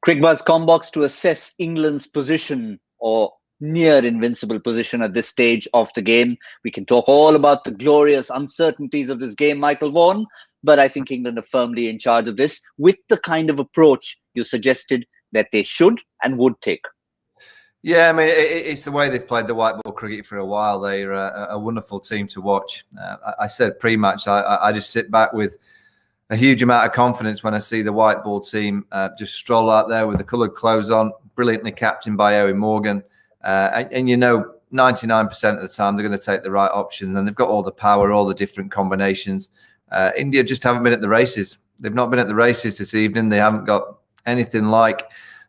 Crickbuzz Combox to assess England's position or near invincible position at this stage of the game. We can talk all about the glorious uncertainties of this game, Michael Vaughan, but I think England are firmly in charge of this with the kind of approach you suggested that they should and would take. Yeah, I mean, it's the way they've played the white ball cricket for a while. They're a wonderful team to watch. I said pre-match, I just sit back with a huge amount of confidence when I see the white ball team just stroll out there with the coloured clothes on, brilliantly captained by Eoin Morgan. And you know, 99% of the time they're going to take the right option, and they've got all the power, all the different combinations. India just haven't been at the races. They've not been at the races this evening. They haven't got anything like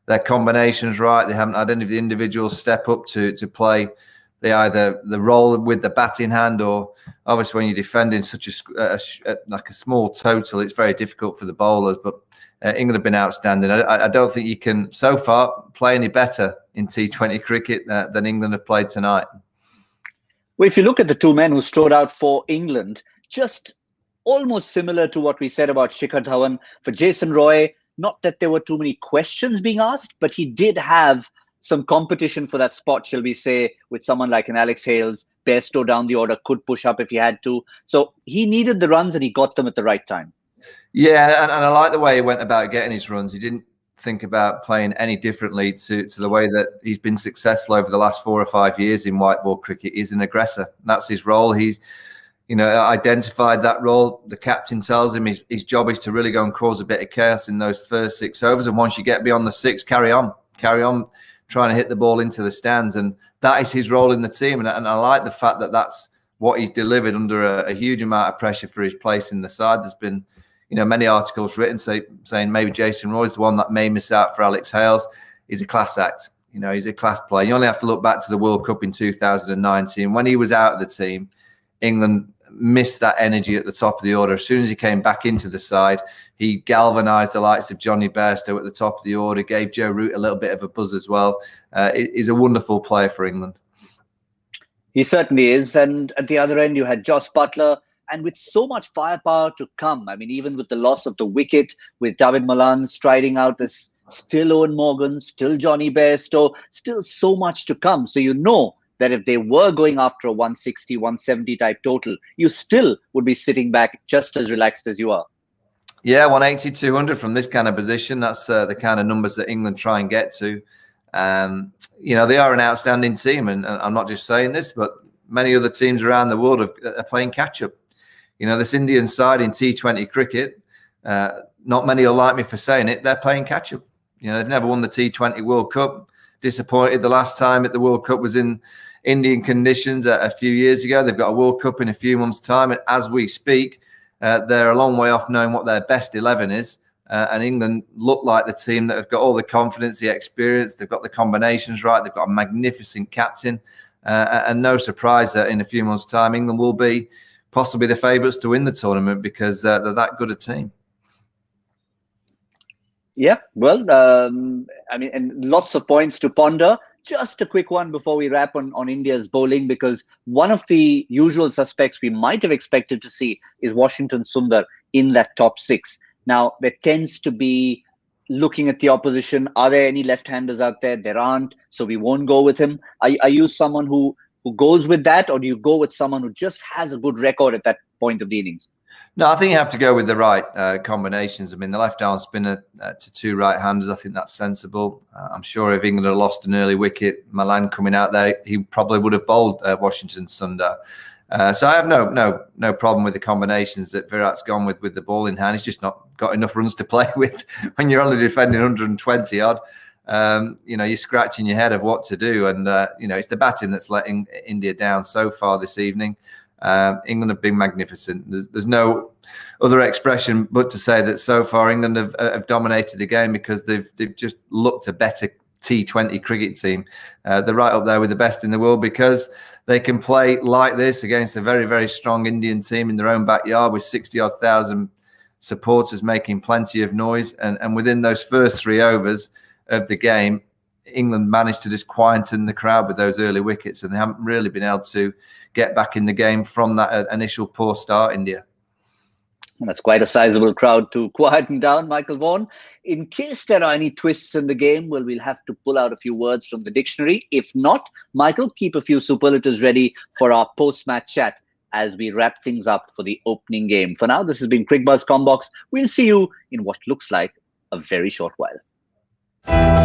their combinations right. They haven't had any of the individuals step up to play the role with the bat in hand, or obviously when you're defending such like a small total, it's very difficult for the bowlers. But England have been outstanding. I don't think you can so far play any better in T20 cricket than England have played tonight. Well, if you look at the two men who stood out for England, just almost similar to what we said about Shikhar Dhawan. For Jason Roy, not that there were too many questions being asked, but he did have some competition for that spot, shall we say, with someone like an Alex Hales. Bairstow down the order could push up if he had to. So he needed the runs and he got them at the right time. Yeah, and I like the way he went about getting his runs. He didn't think about playing any differently to the way that he's been successful over the last 4 or 5 years in white ball cricket. He's an aggressor. That's his role. He's identified that role. The captain tells him his job is to really go and cause a bit of chaos in those first 6 overs. And once you get beyond the 6, carry on trying to hit the ball into the stands. And that is his role in the team. And I like the fact that that's what he's delivered under a huge amount of pressure for his place in the side. There's been, many articles written saying maybe Jason Roy's the one that may miss out for Alex Hales. He's a class act. He's a class player. You only have to look back to the World Cup in 2019. When he was out of the team, England missed that energy at the top of the order. As soon as he came back into the side, he galvanised the likes of Johnny Bairstow at the top of the order, gave Joe Root a little bit of a buzz as well. He's a wonderful player for England. He certainly is. And at the other end, you had Jos Buttler. And with so much firepower to come, I mean, even with the loss of the wicket, with David Malan striding out, there's still Eoin Morgan, still Johnny Bairstow, still so much to come. So that if they were going after a 160, 170 type total, you still would be sitting back just as relaxed as you are. Yeah, 180, 200 from this kind of position. That's the kind of numbers that England try and get to. They are an outstanding team, and I'm not just saying this, but many other teams around the world are playing catch-up. This Indian side in T20 cricket, not many will like me for saying it, they're playing catch-up. They've never won the T20 World Cup. Disappointed the last time at the World Cup was in Indian conditions a few years ago. They've got a World Cup in a few months' time, and as we speak, they're a long way off knowing what their best 11 is. And England look like the team that have got all the confidence, the experience. They've got the combinations right. They've got a magnificent captain, and no surprise that in a few months' time, England will be possibly the favourites to win the tournament because they're that good a team. Yeah, well, and lots of points to ponder. Just a quick one before we wrap on India's bowling, because one of the usual suspects we might have expected to see is Washington Sundar in that top 6. Now, there tends to be looking at the opposition. Are there any left-handers out there? There aren't, so we won't go with him. Are you someone who goes with that, or do you go with someone who just has a good record at that point of the innings? No, I think you have to go with the right combinations. I mean, the left-arm spinner to 2 right-handers, I think that's sensible. I'm sure if England had lost an early wicket, Malan coming out there, he probably would have bowled Washington Sundar. So I have no problem with the combinations that Virat's gone with the ball in hand. He's just not got enough runs to play with when you're only defending 120 odd. You're scratching your head of what to do, and it's the batting that's letting India down so far this evening. England have been magnificent. There's no other expression but to say that so far England have dominated the game because they've just looked a better T20 cricket team. They're right up there with the best in the world because they can play like this against a very, very strong Indian team in their own backyard with 60-odd thousand supporters making plenty of noise. And within those first 3 overs of the game, England managed to just quieten the crowd with those early wickets, and they haven't really been able to get back in the game from that initial poor start, India. And that's quite a sizable crowd to quieten down, Michael Vaughan. In case there are any twists in the game, well, we'll have to pull out a few words from the dictionary. If not, Michael, keep a few superlatives ready for our post-match chat as we wrap things up for the opening game. For now, this has been Crickbuzz Combox. We'll see you in what looks like a very short while.